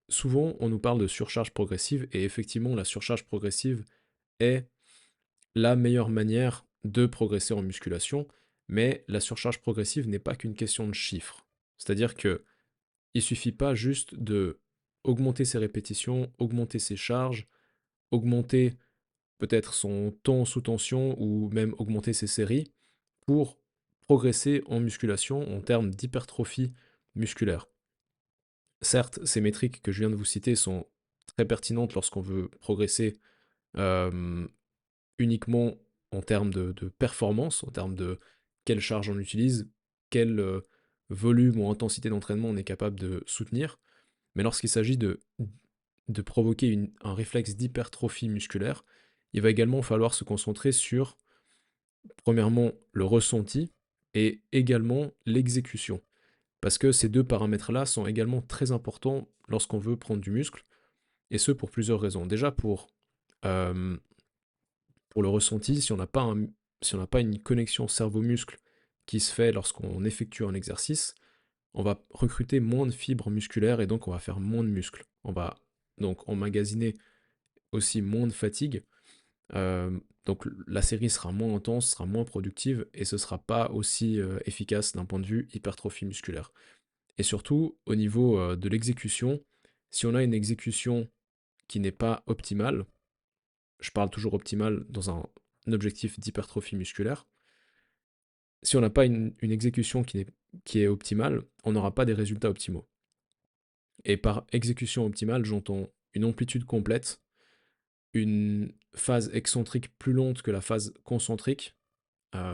souvent on nous parle de surcharge progressive et effectivement la surcharge progressive est la meilleure manière de progresser en musculation, mais la surcharge progressive n'est pas qu'une question de chiffres. C'est-à-dire que il suffit pas juste de augmenter ses répétitions, augmenter ses charges, augmenter peut-être son temps sous tension ou même augmenter ses séries pour progresser en musculation en termes d'hypertrophie musculaire. Certes, ces métriques que je viens de vous citer sont très pertinentes lorsqu'on veut progresser euh, uniquement en termes de performance, en termes de quelle charge on utilise, quel volume ou intensité d'entraînement on est capable de soutenir. Mais lorsqu'il s'agit de provoquer un réflexe d'hypertrophie musculaire, il va également falloir se concentrer sur, premièrement, le ressenti et également l'exécution. Parce que ces deux paramètres-là sont également très importants lorsqu'on veut prendre du muscle, et ce pour plusieurs raisons. Déjà euh, pour le ressenti, si on n'a pas une connexion cerveau-muscle qui se fait lorsqu'on effectue un exercice, on va recruter moins de fibres musculaires et donc on va faire moins de muscles. On va donc emmagasiner aussi moins de fatigue. Donc la série sera moins intense, sera moins productive et ce sera pas aussi efficace d'un point de vue hypertrophie musculaire. Et surtout, au niveau de l'exécution, si on a une exécution qui n'est pas optimale, je parle toujours optimale dans un objectif d'hypertrophie musculaire, si on n'a pas une exécution qui est optimale, on n'aura pas des résultats optimaux. Et par exécution optimale, j'entends une amplitude complète, une phase excentrique plus lente que la phase concentrique,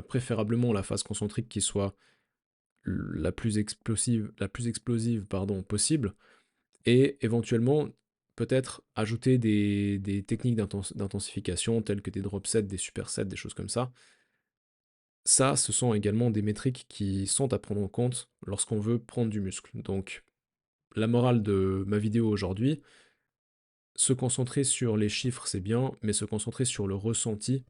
préférablement la phase concentrique qui soit la plus explosive possible, et éventuellement peut-être ajouter des techniques d'intensification telles que des drop sets, des supersets, des choses comme ça. Ça, ce sont également des métriques qui sont à prendre en compte lorsqu'on veut prendre du muscle. Donc, la morale de ma vidéo aujourd'hui, se concentrer sur les chiffres, c'est bien, mais se concentrer sur le ressenti,